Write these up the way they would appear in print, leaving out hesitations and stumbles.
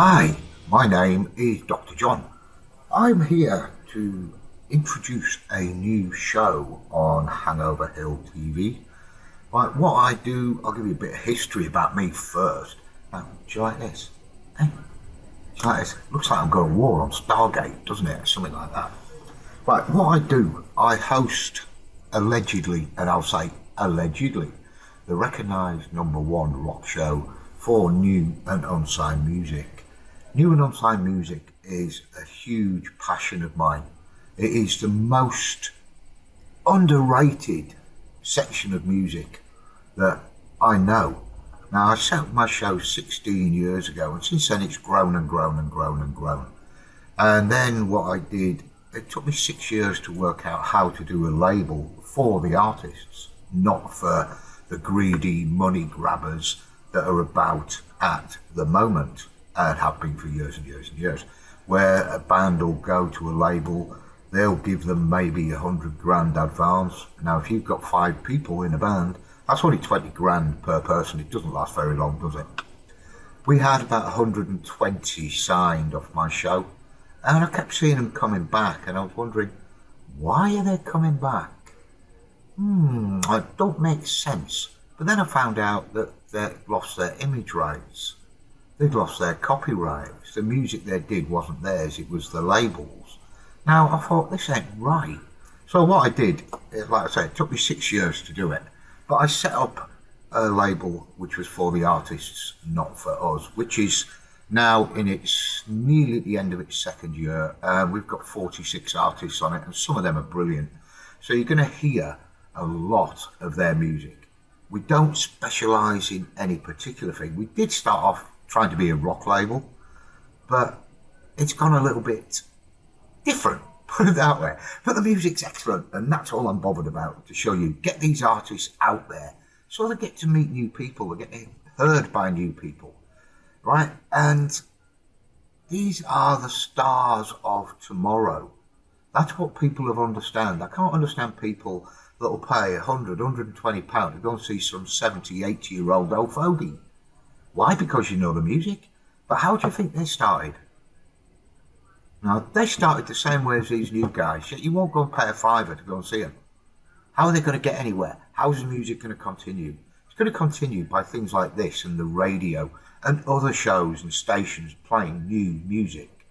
Hi, my name is Dr. John. I'm here to introduce a new show on Hangover Hill TV. Right, what I do, I'll give you a bit of history about me first. Now, do you like this? Hey, do you like this? Looks like I'm going to war on Stargate, doesn't it? Something like that. Right, what I do, I host allegedly, and I'll say allegedly, the recognised #1 rock show for new and unsigned music. New and unsigned music is a huge passion of mine. It is the most underrated section of music that I know. Now, I set up my show 16 years ago, and since then it's grown and grown and grown and grown. And then what I did, it took me 6 years to work out how to do a label for the artists, not for the greedy money grabbers that are about at the moment and have been for years and years and years, where a band will go to a label, they'll give them maybe 100 grand advance. Now, if you've got 5 people in a band, that's only 20 grand per person. It doesn't last very long, does it? We had about 120 signed off my show, and I kept seeing them coming back, and I was wondering, why are they coming back? It don't make sense. But then I found out that they'd lost their image rights. They'd lost their copyrights. The music they did wasn't theirs, it was the labels. Now, I thought, this ain't right. So what I did, like I said, it took me 6 years to do it. But I set up a label which was for the artists, not for us, which is now in its nearly at the end of its second year. We've got 46 artists on it, and some of them are brilliant. So you're going to hear a lot of their music. We don't specialise in any particular thing. We did start off trying to be a rock label, but it's gone a little bit different, put it that way. But the music's excellent, and that's all I'm bothered about, to show you, get these artists out there so they get to meet new people, they get heard by new people, right? And these are the stars of tomorrow. That's what people have understand. I can't understand people that will pay 100, 120 pounds to go and see some 70, 80-year-old old fogey. Why? Because you know the music. But how do you think they started? Now, they started the same way as these new guys, yet you won't go and pay a fiver to go and see them. How are they going to get anywhere? How's the music going to continue? It's going to continue by things like this and the radio and other shows and stations playing new music.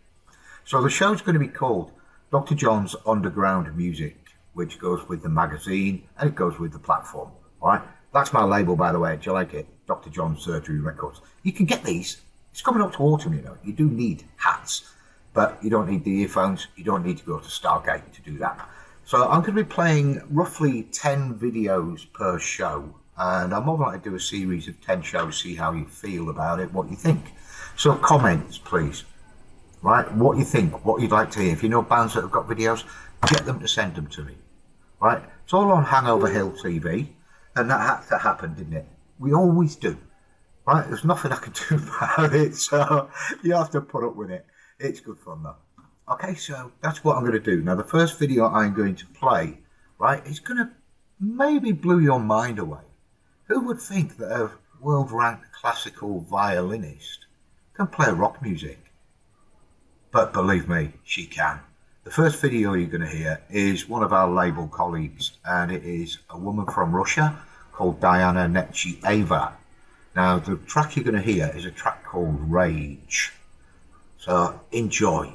So the show's going to be called Dr. John's Underground Music, which goes with the magazine and it goes with the platform. All right, that's my label, by the way. Do you like it? Dr. John's Surgery Records. You can get these. It's coming up to autumn, you know. You do need hats, but you don't need the earphones. You don't need to go to Stargate to do that. So I'm going to be playing roughly 10 videos per show, and I'm more likely to do a series of 10 shows, see how you feel about it, what you think. So comments, please. Right, what you think, what you'd like to hear. If you know bands that have got videos, get them to send them to me. Right, it's all on Hangover Hill TV, and that had to happen, didn't it? We always do. Right, there's nothing I can do about it, so you have to put up with it. It's good fun though. Okay, so that's what I'm going to do. Now, the first video I'm going to play, right, is going to maybe blow your mind away. Who would think that a world-ranked classical violinist can play rock music? But believe me, she can. The first video you're going to hear is one of our label colleagues, and it is a woman from Russia called Diana Nechieva. Now, the track you're going to hear is a track called Rage. So, enjoy.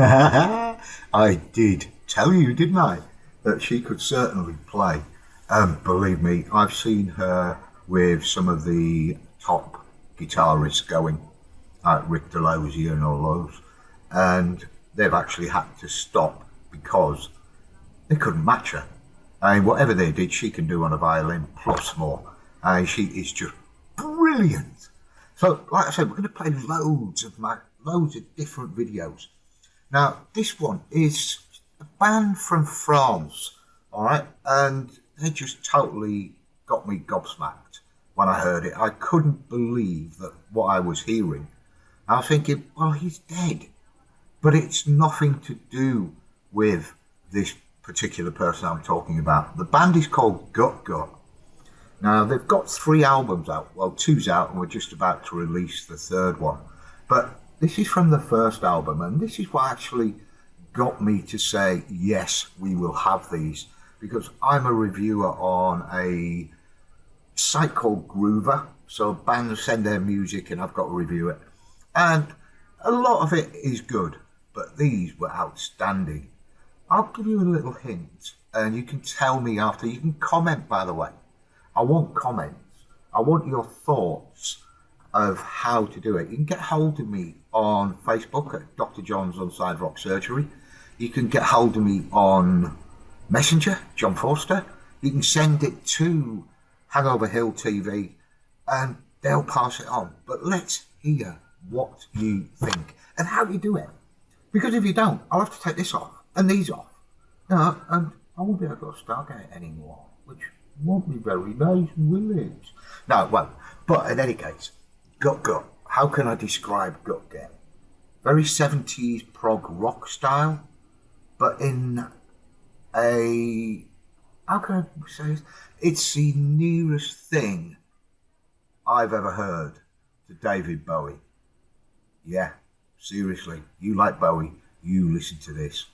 I did tell you, didn't I, that she could certainly play. Believe me, I've seen her with some of the top guitarists going, like Rick Delosier and all those, and they've actually had to stop because they couldn't match her. I mean, whatever they did, she can do on a violin plus more. She is just brilliant. So, like I said, we're going to play loads of different videos. Now, this one is a band from France, all right, and they just totally got me gobsmacked when I heard it. I couldn't believe that what I was hearing. I was thinking, well, he's dead, but it's nothing to do with this particular person I'm talking about. The band is called Gut Gut. Now, they've got 3 albums out. Well, 2's out, and we're just about to release the 3rd one. But this is from the first album, and this is what actually got me to say, yes, we will have these, because I'm a reviewer on a site called Groover. So bands send their music, and I've got to review it. And a lot of it is good, but these were outstanding. I'll give you a little hint, and you can tell me after. You can comment, by the way. I want comments. I want your thoughts of how to do it. You can get hold of me on Facebook at Dr. John's Unsigned Rock Surgery. You can get hold of me on Messenger, John Forster. You can send it to Hangover Hill TV, and they'll pass it on. But let's hear what you think and how you do it. Because if you don't, I'll have to take this off and these off. No, and I won't be able to go Stargate anymore, which won't be very nice, will it? No, it won't. But in any case, Gut Gut. How can I describe Gut Gut? Very 70s prog rock style, but in a... How can I say this? It's the nearest thing I've ever heard to David Bowie. Yeah, seriously. You like Bowie, you listen to this.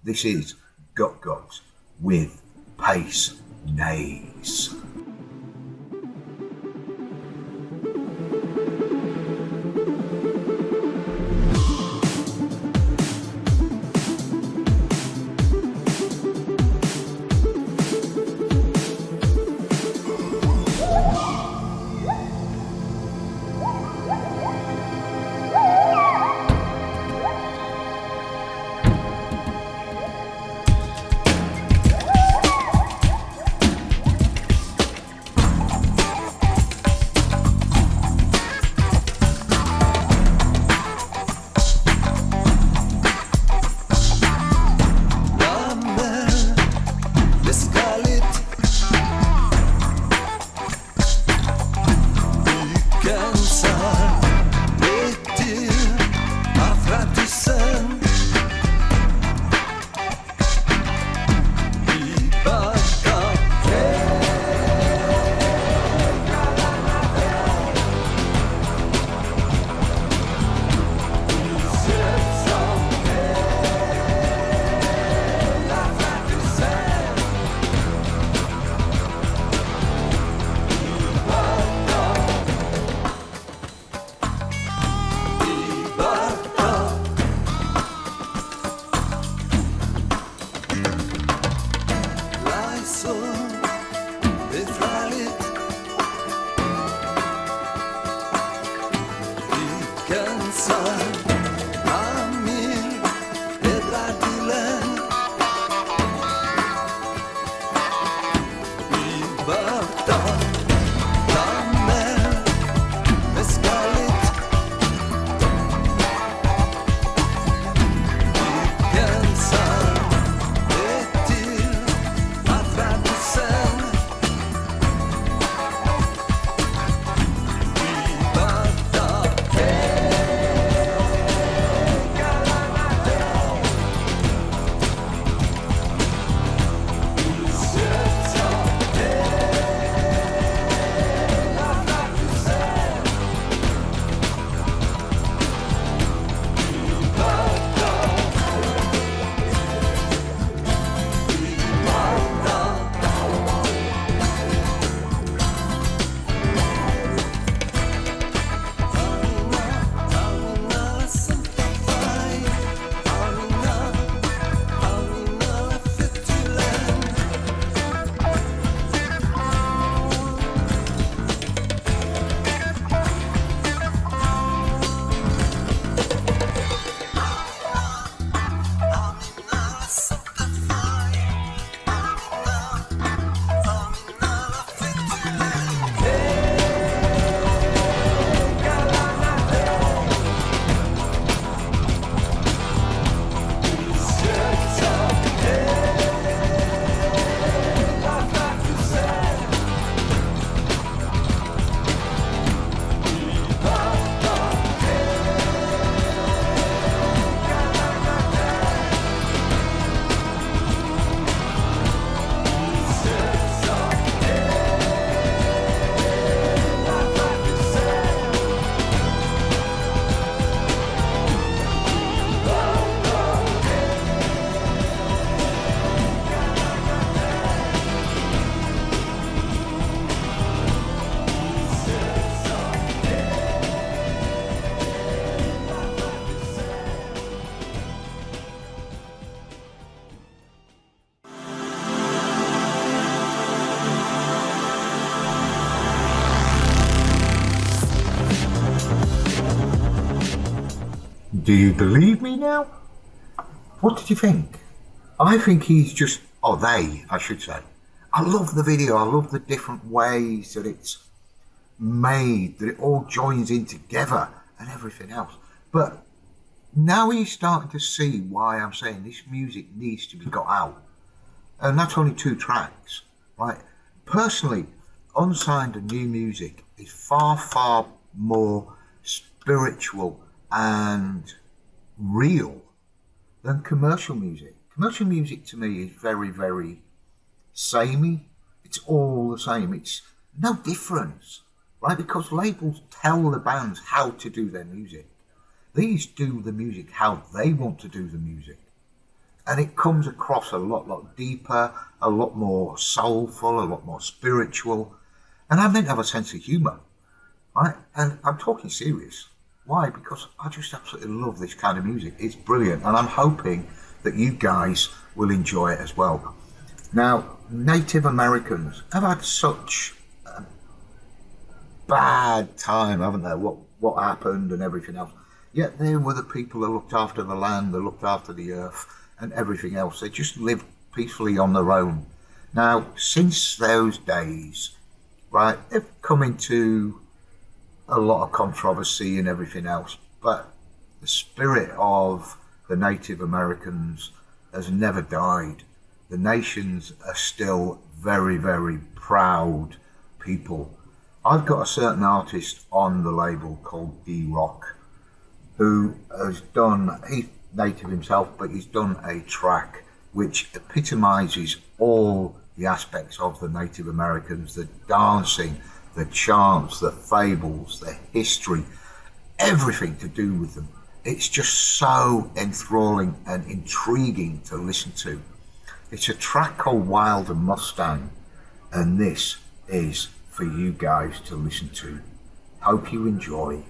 This is Gut Gut with Pace Nays. Do you believe me now? What did you think? I think he's just, I should say. I love the video. I love the different ways that it's made, that it all joins in together and everything else. But now he's starting to see why I'm saying this music needs to be got out. And that's only 2 tracks, right? Personally, unsigned and new music is far, far more spiritual and real than commercial music. Commercial music to me is very, very samey. It's all the same. It's no difference, right? Because labels tell the bands how to do their music. These do the music how they want to do the music. And it comes across a lot deeper, a lot more soulful, a lot more spiritual. And I meant to have a sense of humour, right? And I'm talking serious. Why? Because I just absolutely love this kind of music. It's brilliant. And I'm hoping that you guys will enjoy it as well. Now, Native Americans have had such a bad time, haven't they? What happened and everything else. Yet they were the people that looked after the land, that looked after the earth and everything else. They just lived peacefully on their own. Now, since those days, right, they've come into a lot of controversy and everything else, but the spirit of the Native Americans has never died. The nations are still very, very proud people. I've got a certain artist on the label called D-Rock who has done, he's native himself, but he's done a track which epitomizes all the aspects of the Native Americans, the dancing, the chants, the fables, the history, everything to do with them. It's just so enthralling and intriguing to listen to. It's a track called Wild and Mustang, and this is for you guys to listen to. Hope you enjoy.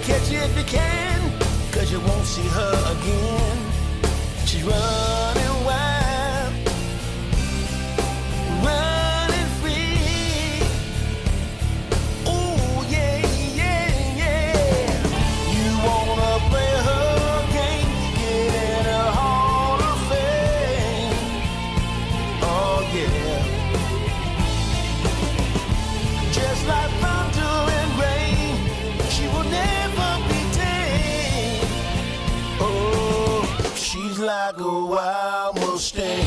Catch you if you can, 'cause you won't see her again. She's running wild, running free. Ooh, yeah, yeah, yeah. You wanna play her game, get in her Hall of Fame. Oh, yeah. Just like thunder and rain, she will never be tamed. Oh, she's like a wild Mustang.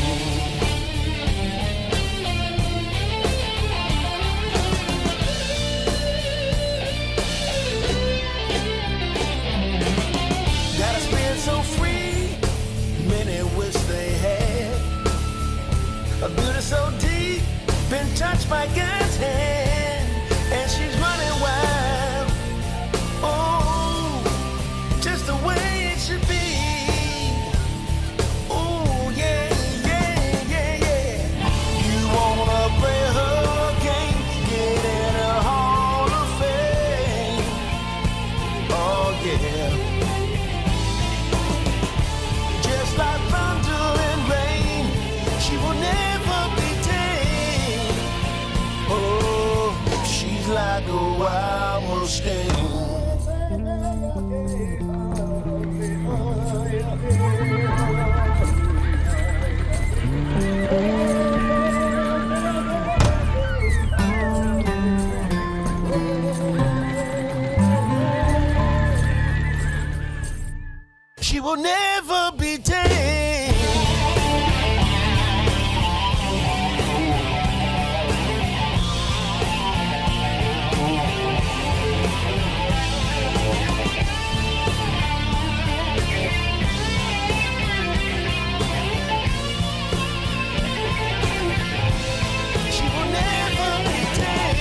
Got a spirit so free, many wish they had. A beauty so deep, been touched by God's hand, and she's running wild. Oh, just the way it should be. Oh, yeah, yeah, yeah, yeah. You wanna play her game, get in her Hall of Fame. like a wild Mustang. She will never be tamed. She will never be tamed.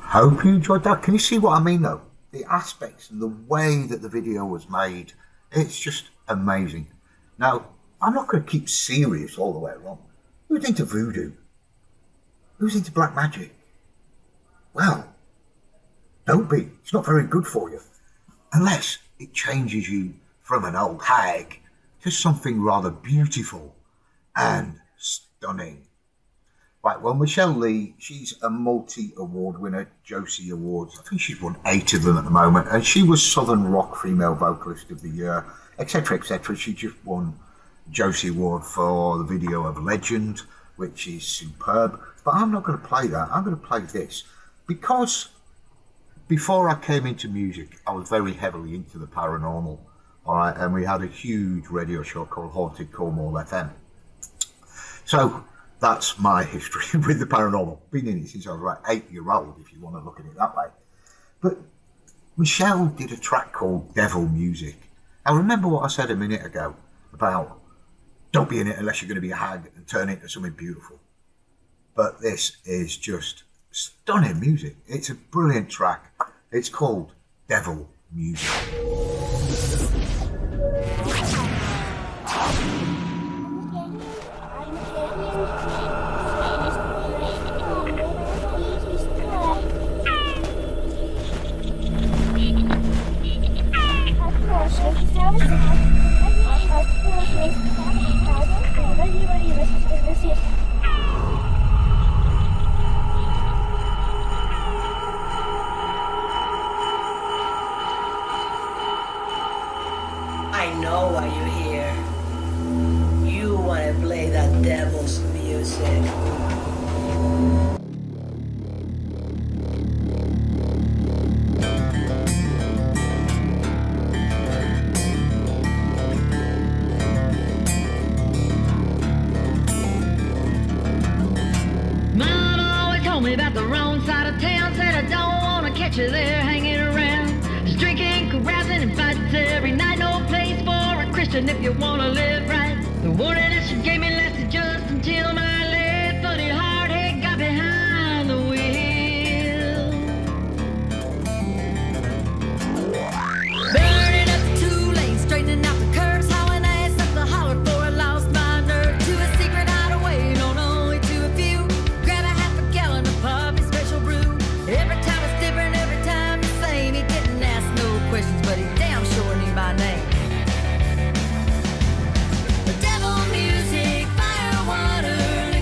Hope you enjoyed that. Can you see what I mean though? The aspects and the way that the video was made, it's just amazing. Now, I'm not going to keep serious all the way along. Who's into voodoo? Who's into black magic? Well, don't be. It's not very good for you. Unless it changes you from an old hag to something rather beautiful and stunning. Right, well, Michelle Lee, she's a multi-award winner, Josie Awards. I think she's won 8 of them at the moment. And she was Southern Rock Female Vocalist of the Year, etc., etc. She just won Josie Award for the video of Legend, which is superb. But I'm not going to play that. I'm going to play this. Because before I came into music, I was very heavily into the paranormal. All right, and we had a huge radio show called Haunted Cornwall FM. So that's my history with the paranormal. Been in it since I was about 8-year-old, if you want to look at it that way. But Michelle did a track called Devil Music. Now remember what I said a minute ago about don't be in it unless you're going to be a hag and turn it into something beautiful. But this is just stunning music. It's a brilliant track. It's called Devil Music. I know why you're here. You want to play that devil's music. Mama always told me about the wrong side of town. Said I don't want to catch you there hanging around. Just drinking, carousing, and fights every night. No place for a Christian if you want to live right. The warning that she gave me lasted just until my left funny hard head got behind the wheel. Burning up 2 lanes, straightening out the curves, hauling ass up the holler for a lost my nerve. To a secret hideaway, known only to a few. Grab a half a gallon of Poppy's special brew. Every time it's different, every time the same. He didn't ask no questions, but he damn sure knew my name. The devil music, fire, water,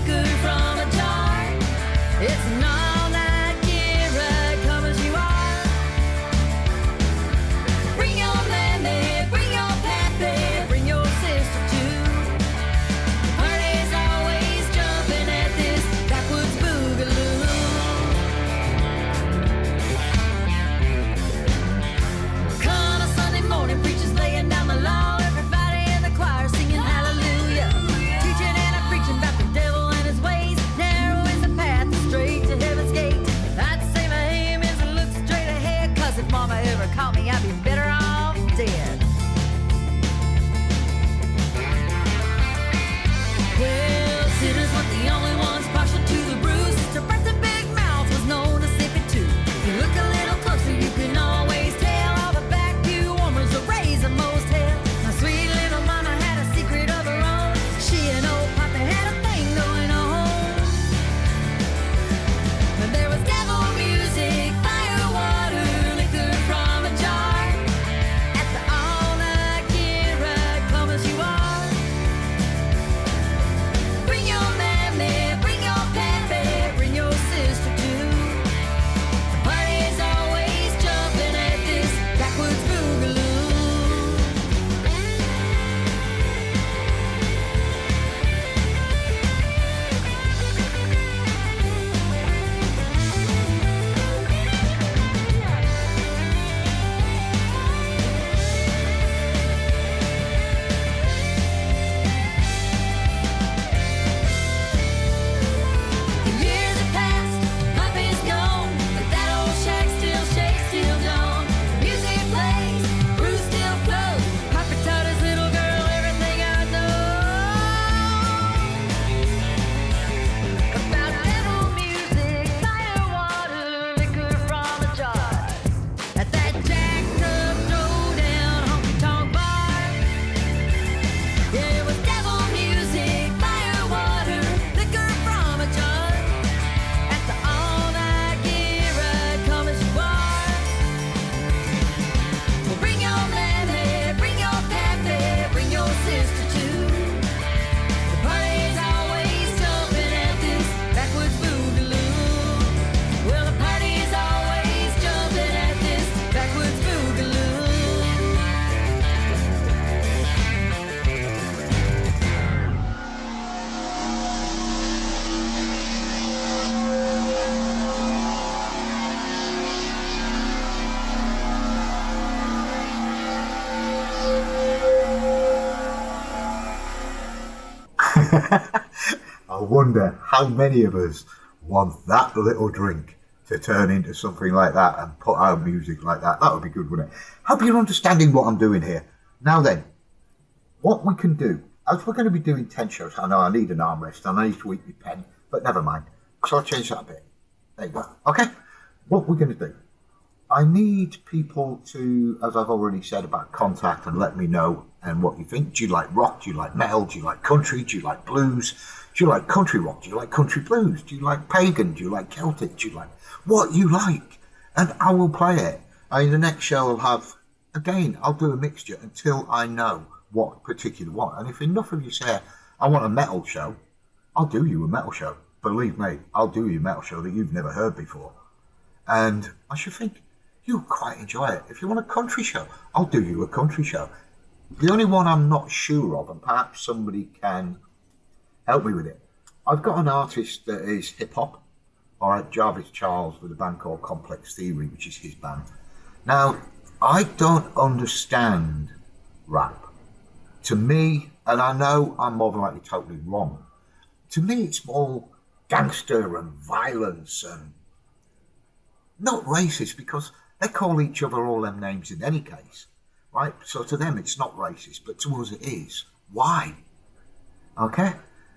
I wonder how many of us want that little drink to turn into something like that and put out music like that. That would be good, wouldn't it? Hope you're understanding what I'm doing here. Now then, what we can do, as we're going to be doing 10 shows, I know I need an armrest and I need to eat my pen, but never mind, because I'll change that a bit. There you go. Okay, what we're going to do, I need people to, as I've already said, about contact and let me know and what you think. Do you like rock? Do you like metal? Do you like country? Do you like blues? Do you like country rock? Do you like country blues? Do you like pagan? Do you like Celtic? Do you like what you like? And I will play it. The next show I'll have, again, I'll do a mixture until I know what particular one. And if enough of you say, I want a metal show, I'll do you a metal show. Believe me, I'll do you a metal show that you've never heard before. And I should think you'll quite enjoy it. If you want a country show, I'll do you a country show. The only one I'm not sure of, and perhaps somebody can help me with it, I've got an artist that is hip-hop, all right, Jarvis Charles, with a band called Complex Theory, which is his band. Now, I don't understand rap. To me, and I know I'm more than likely totally wrong, to me it's more gangster and violence and not racist, because they call each other all them names in any case, right? So to them it's not racist, but to us it is. Why? Okay?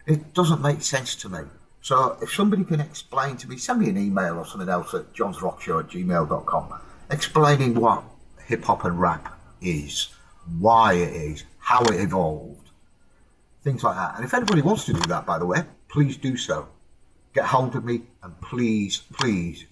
It doesn't make sense to me. So if somebody can explain to me, send me an email or something else at johnsrockshow@gmail.com explaining what hip-hop and rap is, why it is, how it evolved, things like that. And if anybody wants to do that, by the way, please do so. Get hold of me and please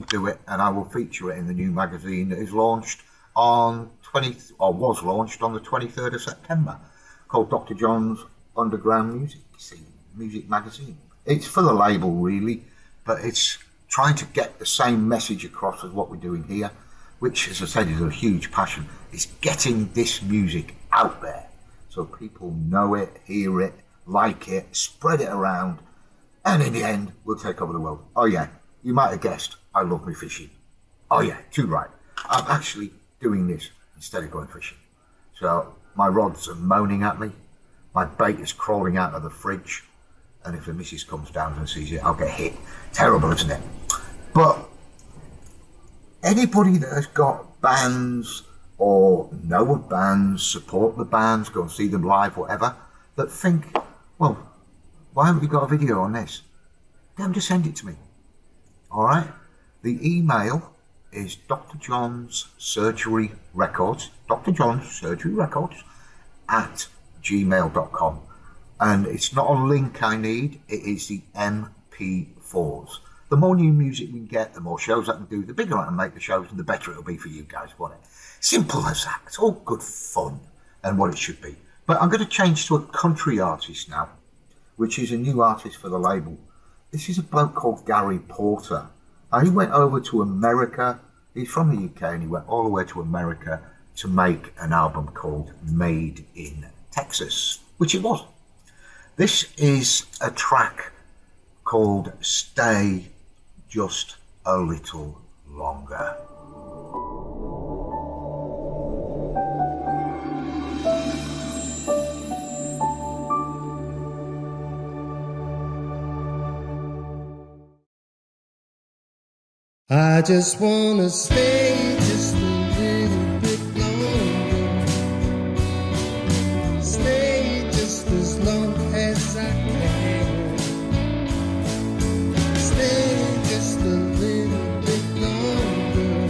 do it, and I will feature it in the new magazine that is launched on was launched on the 23rd of September, called Dr. John's Underground Music Magazine. It's for the label really, but it's trying to get the same message across as what we're doing here, which, as I said, is a huge passion. It's getting this music out there so people know it, hear it, like it, spread it around, and in the end, we'll take over the world. Oh yeah, you might have guessed, I love me fishing. Oh yeah, too right. I'm actually doing this instead of going fishing. So my rods are moaning at me, my bait is crawling out of the fridge, and if the missus comes down and sees it, I'll get hit. Terrible, isn't it? But anybody that has got bands or know of bands, support the bands, go and see them live, whatever, that think, well, why haven't you got a video on this? Get them to send it to me. All right? The email is Dr. John's Surgery Records, Dr. John's Surgery Records at gmail.com. And it's not a link I need, it is the MP4s. The more new music we can get, the more shows I can do, the bigger I can make the shows, and the better it'll be for you guys, won't it? Simple as that. It's all good fun and what it should be. But I'm going to change to a country artist now, which is a new artist for the label. This is a bloke called Gary Porter. He went over to America. He's from the UK and he went all the way to America to make an album called Made in Texas, which it was. This is a track called Stay Just a Little Longer. I just wanna stay just a little bit longer. Stay just as long as I can. Stay just a little bit longer.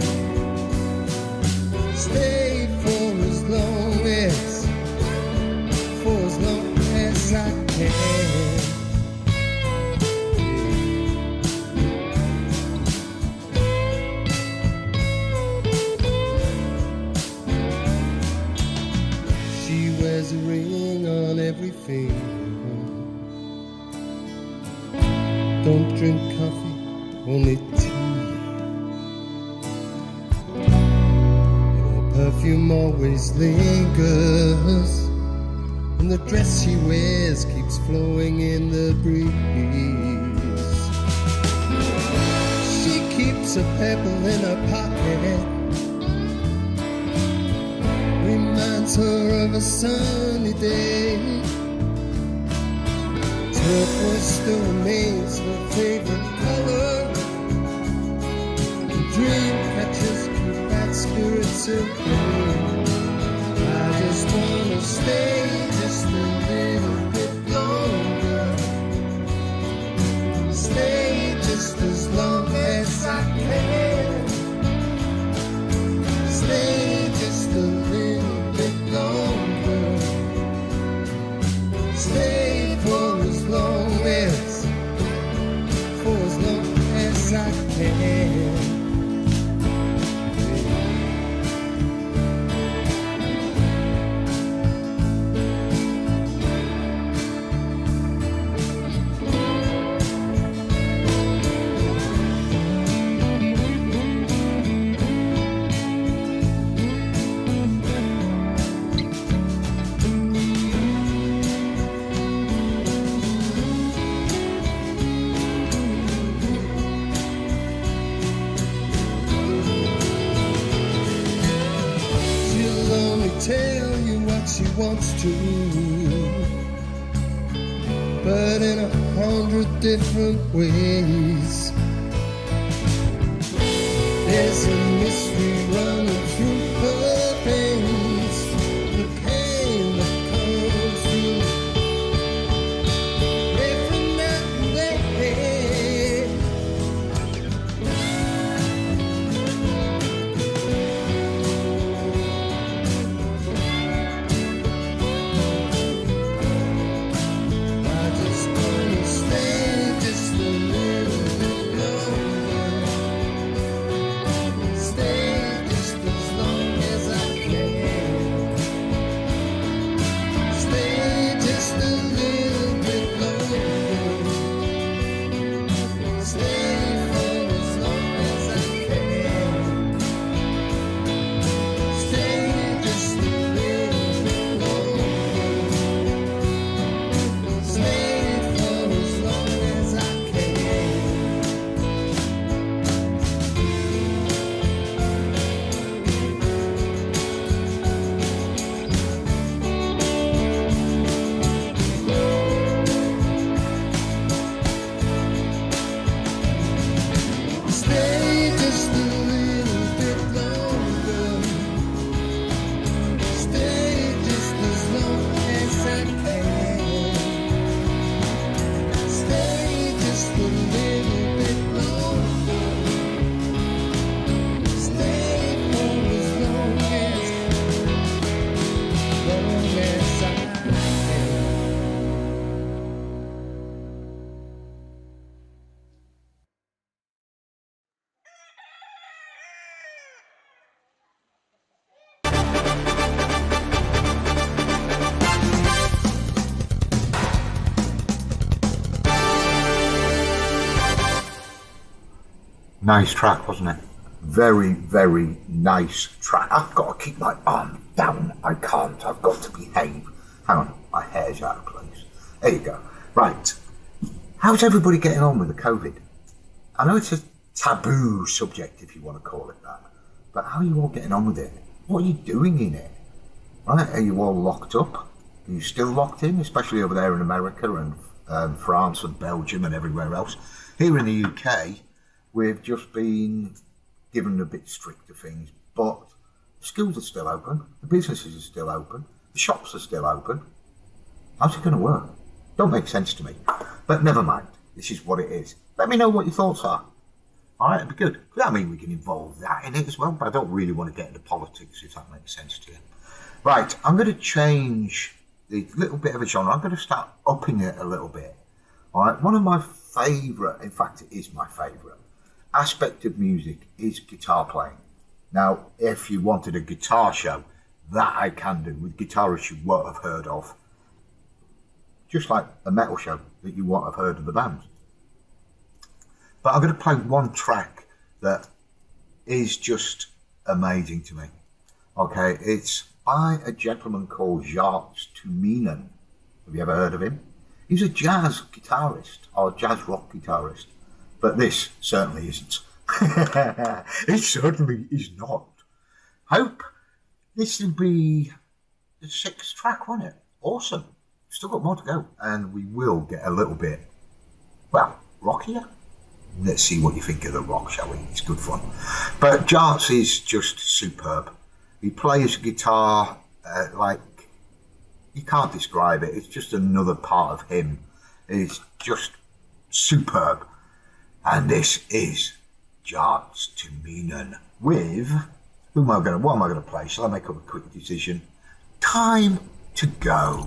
Stay for as long as I can. There's a ring on every finger. Don't drink coffee, only tea. Her perfume always lingers, and the dress she wears keeps flowing in the breeze. She keeps a pebble in her pocket, reminds her of a sunny day. Purple still remains her favorite color. Dream catchers keep bad spirits in play. I just wanna stay just a little bit longer. Stay just as long as I can. Stay just a little bit longer. Stay for as long as I can. Tell you what she wants to, but in 100 different ways. There's a mystery running through her veins, the pain that comes through every night and day. Nice track, wasn't it? Very, very nice track. I've got to keep my arm down. I can't. I've got to behave. Hang on, my hair's out of place. There you go. Right. How's everybody getting on with the COVID? I know it's a taboo subject, if you want to call it that. But how are you all getting on with it? What are you doing in it? Right? Are you all locked up? Are you still locked in, especially over there in America and France and Belgium and everywhere else? Here in the UK, we've just been given a bit stricter things, but the schools are still open, the businesses are still open, the shops are still open. How's it going to work? Don't make sense to me. But never mind, this is what it is. Let me know what your thoughts are. Alright, it'd be good. I mean, we can involve that in it as well, but I don't really want to get into politics, if that makes sense to you. Right, I'm going to change the little bit of a genre. I'm going to start upping it a little bit. Alright, one of my favourite, in fact, it is my favourite aspect of music is guitar playing. Now, if you wanted a guitar show, that I can do with guitarists you won't have heard of. Just like a metal show that you won't have heard of the band. But I'm going to play one track that is just amazing to me. Okay, it's by a gentleman called Jacques Touminen. Have you ever heard of him? He's a jazz guitarist, or jazz rock guitarist. But this certainly isn't. It certainly is not. Hope this will be the 6th track, won't it? Awesome. still got more to go, and we will get a little bit, well, rockier. Let's see what you think of the rock, shall we? It's good fun. But Jarts is just superb. He plays guitar like you can't describe it. It's just another part of him. It's just superb. And this is Jarts to Meenan with what am I gonna play? Shall I make up a quick decision? Time to Go.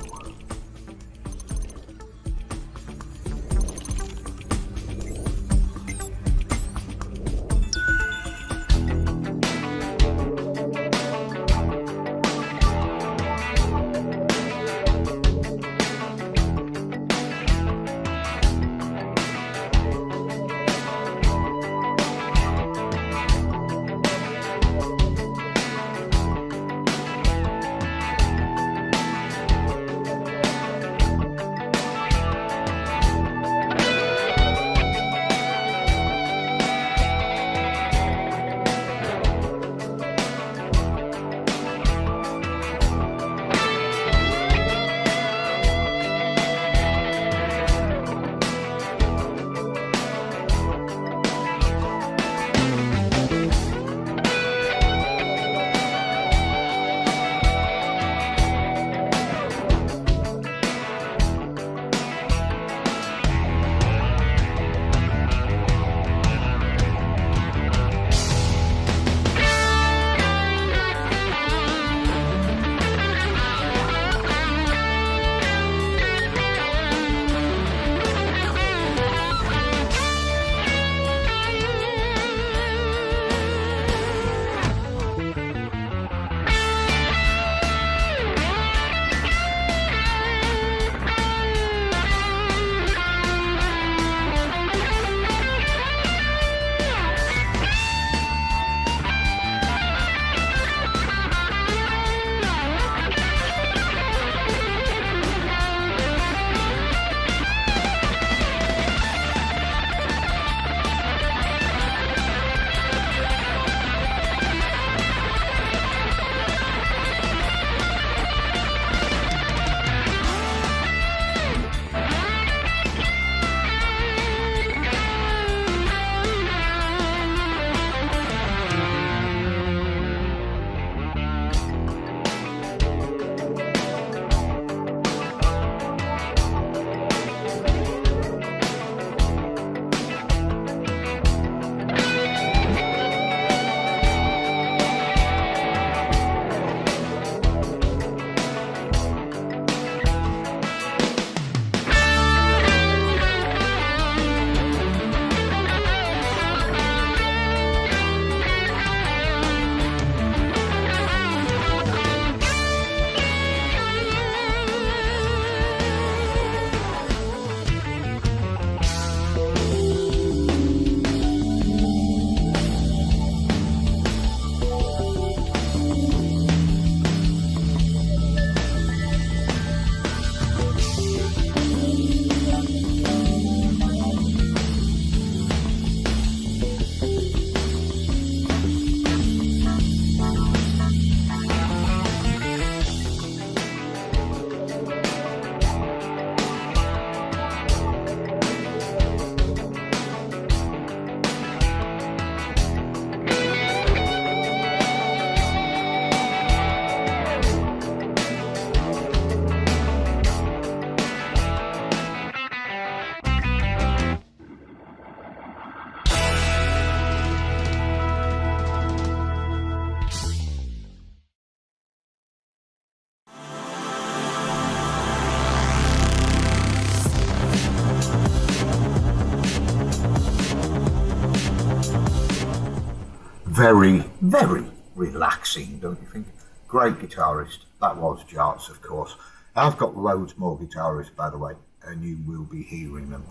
Very, very relaxing, don't you think? Great guitarist. That was Jarts, of course. I've got loads more guitarists, by the way, and you will be hearing them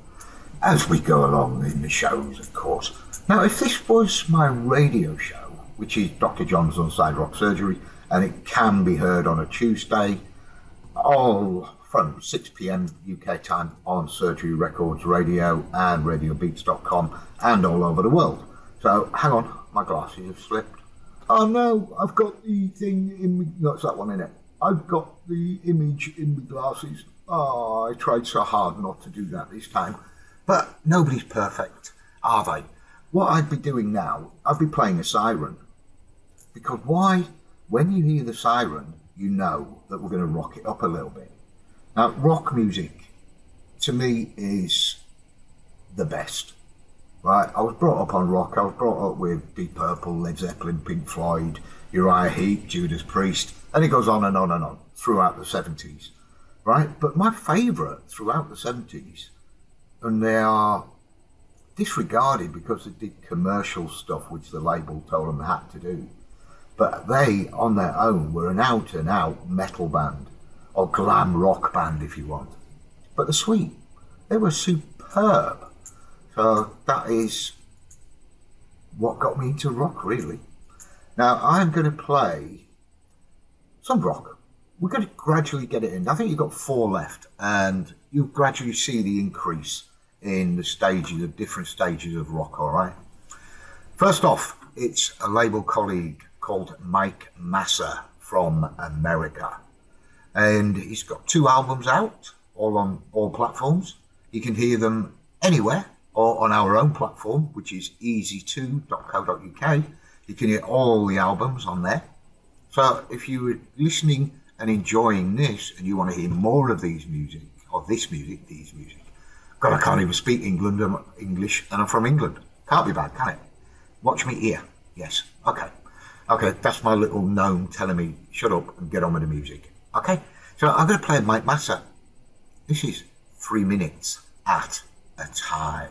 as we go along in the shows, of course. Now, if this was my radio show, which is Dr. John's Unsigned Rock Surgery, and it can be heard on a Tuesday, all from 6 p.m. UK time on Surgery Records Radio and RadioBeats.com and all over the world. So, hang on, my glasses have slipped. Oh no, I've got the thing in me. No, it's that one in it. I've got the image in the glasses. Oh, I tried so hard not to do that this time. But nobody's perfect, are they? What I'd be doing now, I'd be playing a siren. Because why? When you hear the siren, you know that we're going to rock it up a little bit. Now, rock music, to me, is the best. Right? I was brought up on rock. I was brought up with Deep Purple, Led Zeppelin, Pink Floyd, Uriah Heep, Judas Priest, and it goes on and on and on throughout the 70s. Right? But my favourite throughout the 70s, and they are disregarded because they did commercial stuff which the label told them they had to do. But they, on their own, were an out-and-out metal band, or glam rock band if you want. But the Sweet, they were superb. So that is what got me into rock, really. Now, I'm going to play some rock. We're going to gradually get it in. I think you've got 4 left, and you gradually see the increase in the stages, of different stages of rock, all right? First off, it's a label colleague called Mike Massa from America. And he's got 2 albums out, all on all platforms. You can hear them anywhere or on our own platform, which is easy2.co.uk. You can hear all the albums on there. So if you're listening and enjoying this and you want to hear more of these music, or these music, God, I can't even speak English, and I'm from England. Can't be bad, can it? Watch me here. Yes. Okay. Okay, that's my little gnome telling me, shut up and get on with the music. Okay? So I'm going to play Mike Massa. This is 3 minutes at a time.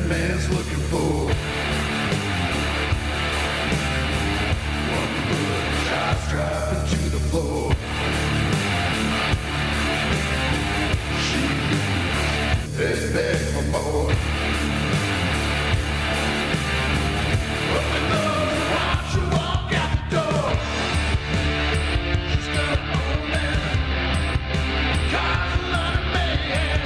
man's looking for. One foot shots driving to the floor. She is beg for more. But we know once you walk out the door, she's got her own man. Cause a lot of man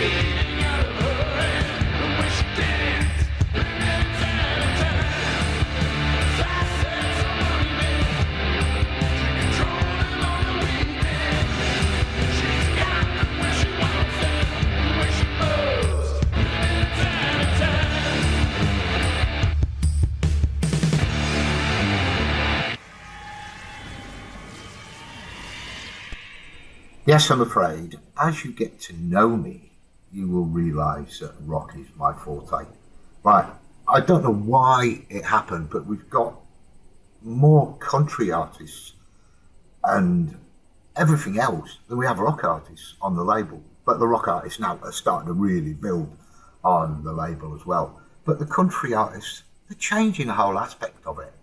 eating out of her hand. The way she danced, and time. So I said some money man to control them on the weekend. She's got them when she wants them, the way she moves, time. Yes, I'm afraid, as you get to know me, you will realise that rock is my forte. Right, I don't know why it happened, but we've got more country artists and everything else than we have rock artists on the label. But the rock artists now are starting to really build on the label as well. But the country artists, they're changing the whole aspect of it.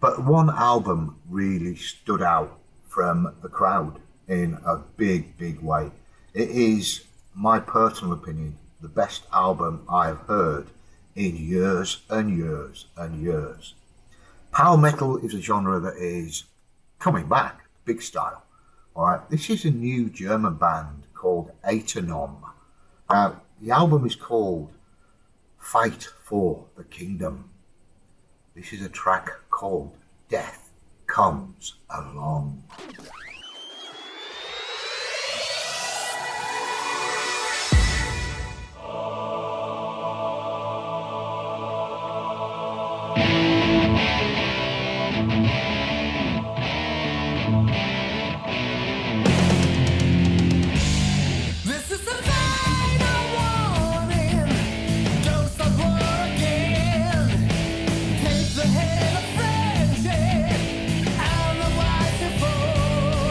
But one album really stood out from the crowd in a big, big way. It is, my personal opinion, the best album I've heard in years and years and years. Power metal is a genre that is coming back, big style. All right, this is a new German band called E01. The album is called Fight for the Kingdom. This is a track called Death Comes Along. This is the final warning. Don't stop working. Take the hand of friendship and the wise before.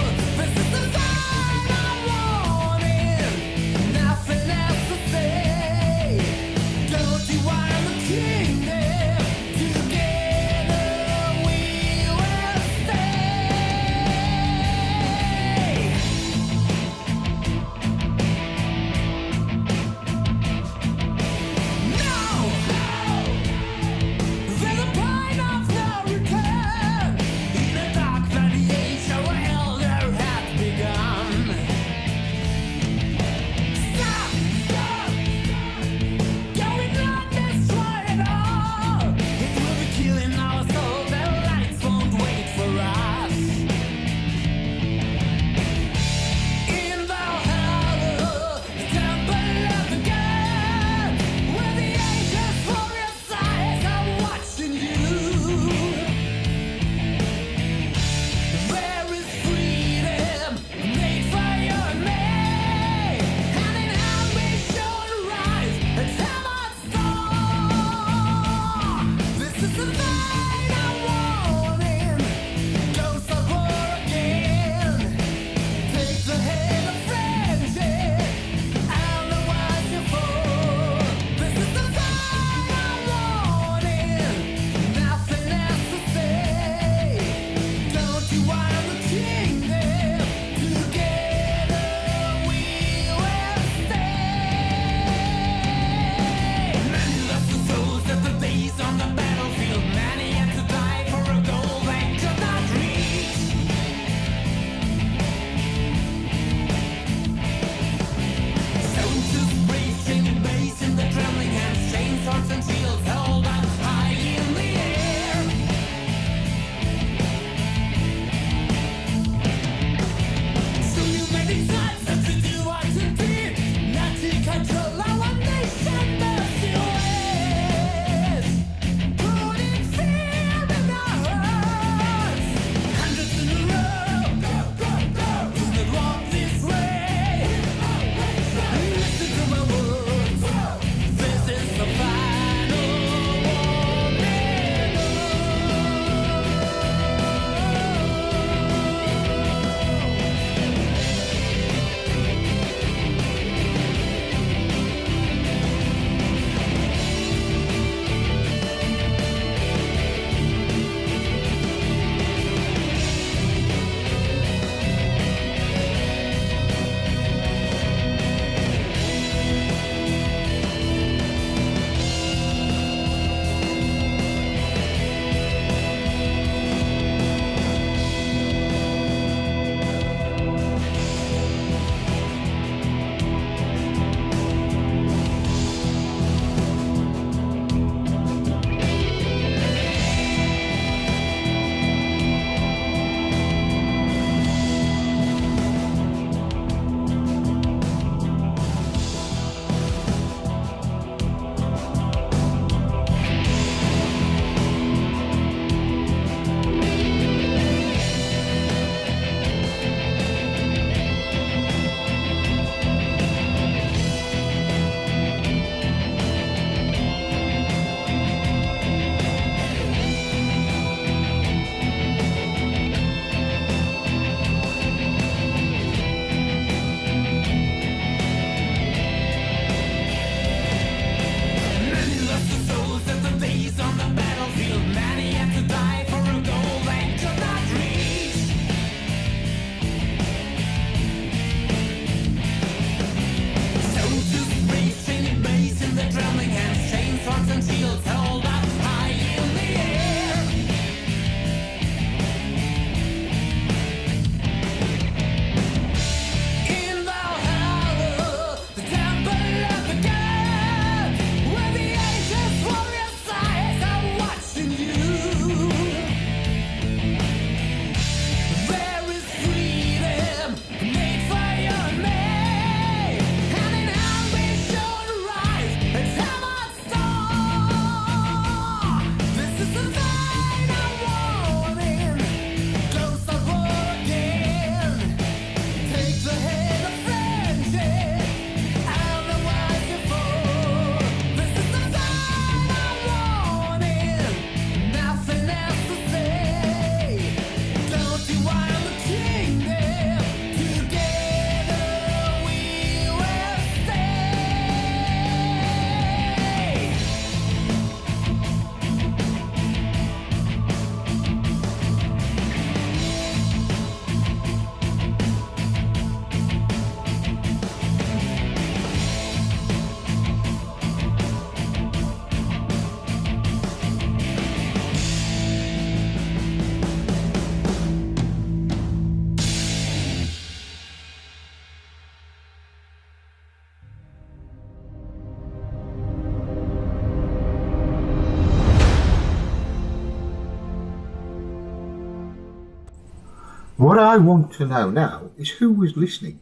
What I want to know now is who was listening.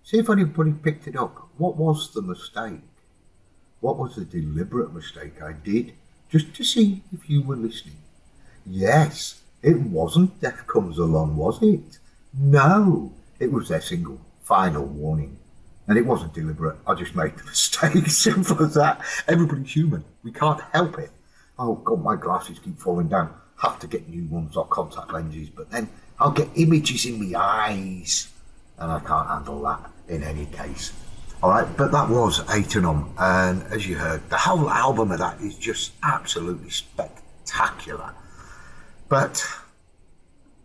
See if anybody picked it up. What was the mistake? What was the deliberate mistake I did just to see if you were listening? Yes, it wasn't Death Comes Along, was it? No, it was their single, Final Warning. And it wasn't deliberate, I just made the mistake, simple as that. Everybody's human, we can't help it. Oh God, my glasses keep falling down. Have to get new ones or contact lenses, but then I'll get images in my eyes. And I can't handle that in any case. Alright, but that was E01, and as you heard, the whole album of that is just absolutely spectacular. But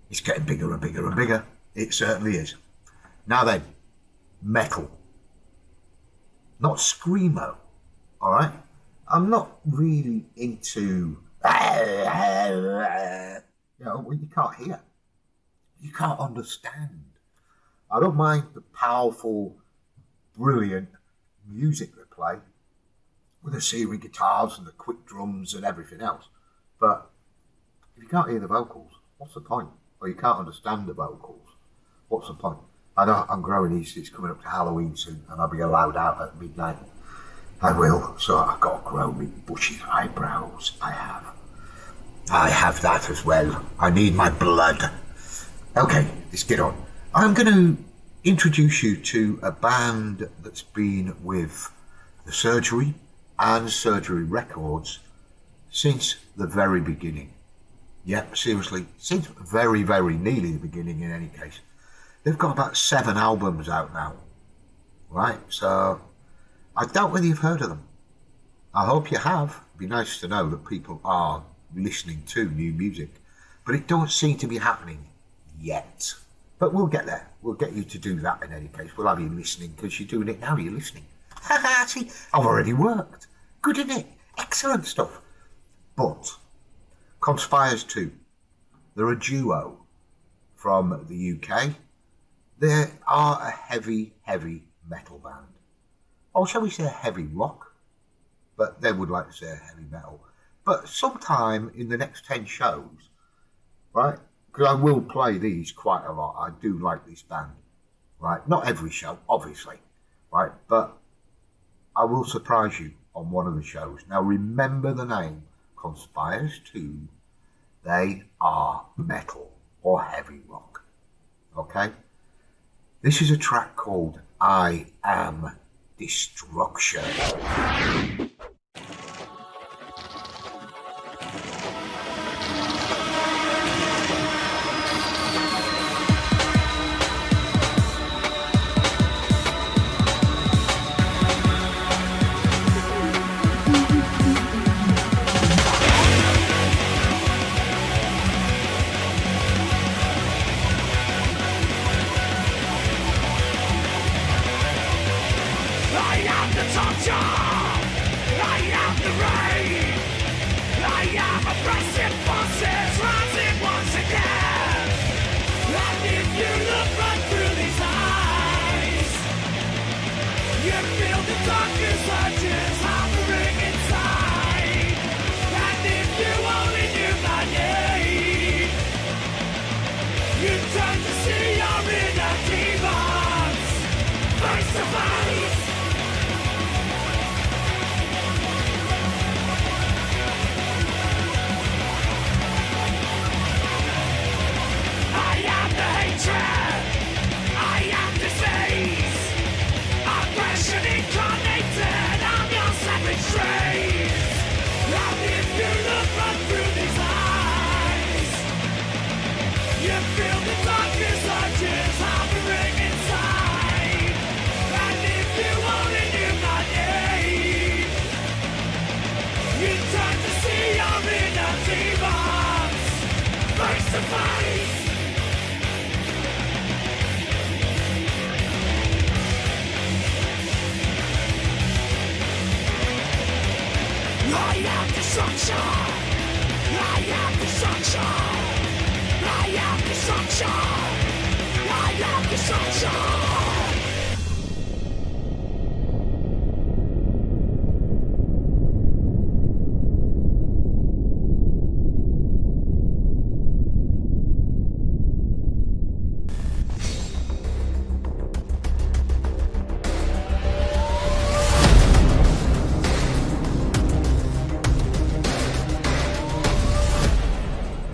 it's getting bigger and bigger and bigger. It certainly is. Now then, metal. Not screamo, alright? I'm not really into, what you can't hear. You can't understand. I don't mind the powerful, brilliant music they play with the series guitars and the quick drums and everything else. But if you can't hear the vocals, what's the point? Or you can't understand the vocals, what's the point? I know I'm growing these, it's coming up to Halloween soon and I'll be allowed out at midnight. I will, so I've got to grow me bushy eyebrows. I have that as well. I need my blood. Okay, let's get on. I'm going to introduce you to a band that's been with The Surgery and Surgery Records since the very beginning. Yep, seriously, since very, very nearly the beginning in any case. They've got about 7 albums out now, right? So I doubt whether you've heard of them. I hope you have. It'd be nice to know that people are listening to new music, but it don't seem to be happening yet. But we'll get there. We'll get you to do that in any case. We'll have you listening because you're doing it now. You're listening. See, I've already worked. Good, isn't it? Excellent stuff. But Conspires 2. They're a duo from the UK. They are a heavy, heavy metal band. Or shall we say heavy rock? But they would like to say heavy metal. But sometime in the next 10 shows, right? Because I will play these quite a lot. I do like this band, right? Not every show, obviously, right? But I will surprise you on one of the shows. Now remember the name, Conspires 2. They are metal or heavy rock, okay? This is a track called I Am Destruction.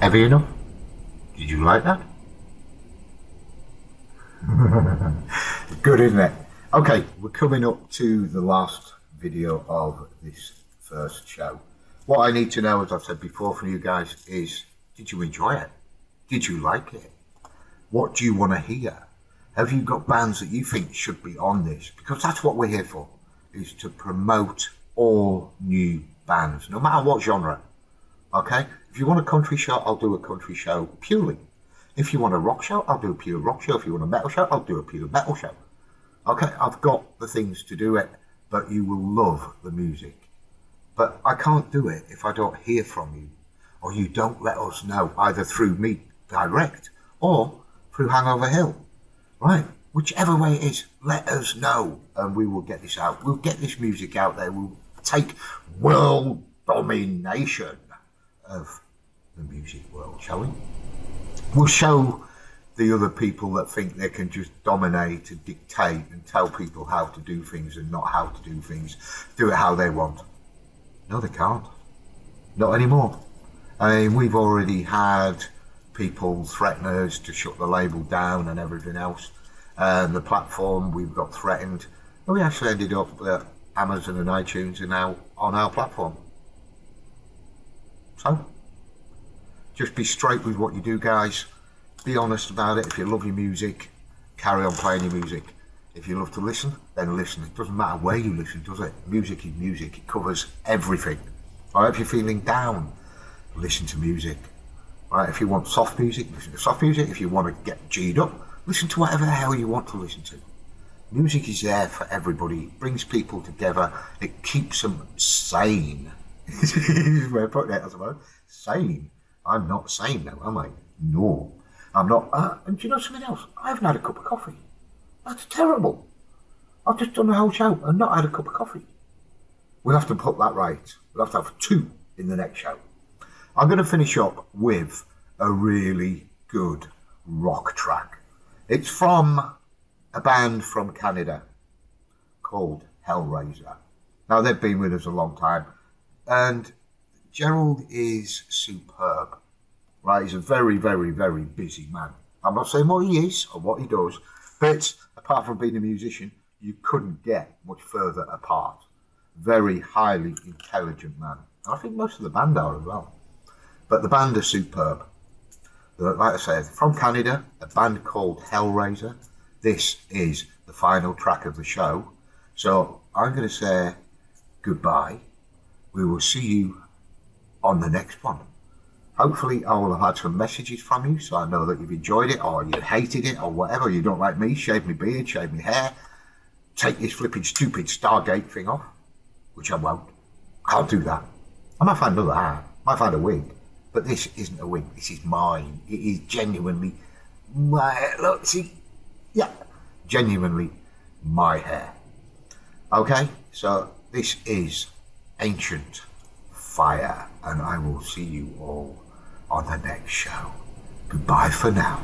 Heavy enough? Did you like that? Good, isn't it? Okay, we're coming up to the last video of this first show. What I need to know, as I've said before from you guys, is did you enjoy it? Did you like it? What do you want to hear? Have you got bands that you think should be on this? Because that's what we're here for, is to promote all new bands, no matter what genre. Okay? If you want a country show, I'll do a country show purely. If you want a rock show, I'll do a pure rock show. If you want a metal show, I'll do a pure metal show. Okay, I've got the things to do it, but you will love the music. But I can't do it if I don't hear from you, or you don't let us know, either through me direct or through Hangover Hill. Right? Whichever way it is, let us know, and we will get this out. We'll get this music out there. We'll take world domination of the music world, shall we? We'll show the other people that think they can just dominate and dictate and tell people how to do things and not how to do things, do it how they want. No, they can't. Not anymore. I mean, we've already had people threaten us to shut the label down and everything else. The platform, we've got threatened. And we actually ended up that Amazon and iTunes are now on our platform. So, just be straight with what you do, guys. Be honest about it. If you love your music, carry on playing your music. If you love to listen, then listen. It doesn't matter where you listen, does it? Music is music. It covers everything. All right, if you're feeling down, listen to music. All right, if you want soft music, listen to soft music. If you want to get G'd up, listen to whatever the hell you want to listen to. Music is there for everybody. It brings people together. It keeps them sane. We're putting it, I suppose. Sane. I'm not sane now, am I? No. I'm not. And do you know something else? I haven't had a cup of coffee. That's terrible. I've just done the whole show and not had a cup of coffee. We'll have to put that right. We'll have to have 2 in the next show. I'm going to finish up with a really good rock track. It's from a band from Canada called Hellraiser. Now, they've been with us a long time, and Gerald is superb. Right, he's a very, very, very busy man. I'm not saying what he is or what he does, but apart from being a musician, you couldn't get much further apart. Very highly intelligent man. I think most of the band are as well. But the band are superb. Like I said, from Canada, a band called Hellraiser. This is the final track of the show. So I'm going to say goodbye. We will see you on the next one. Hopefully I will have had some messages from you, so I know that you've enjoyed it, or you hated it, or whatever. You don't like me, shave my beard, shave my hair, take this flipping stupid Stargate thing off, which I won't. I'll do that. I might find another hat, might find a wig, but this isn't a wig, this is mine. It is genuinely my, look, see, yeah, genuinely my hair. Okay, so this is Ancient Fire, and I will see you all on the next show. Goodbye for now.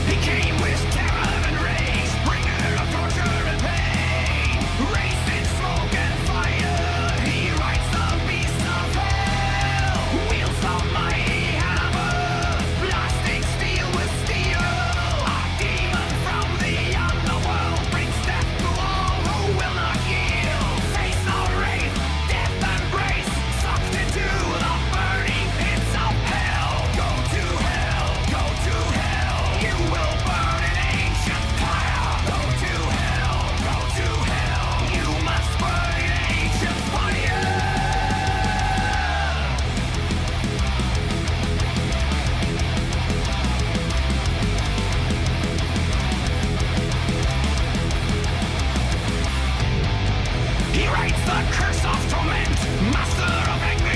He came with terror and rage, bringer of torture and pain. Raised in smoke and fire, he rides the beast of hell. Wields a mighty hammer, blasting steel with steel. A demon from the underworld brings death to all who will not yield. Face no wraith, death embrace, sucked into the burning pits of hell. Go to hell, go to hell. You will burn in ancient fire. Go to hell, go to hell. You must burn in ancient fire. He writes the curse of torment, master of anguish.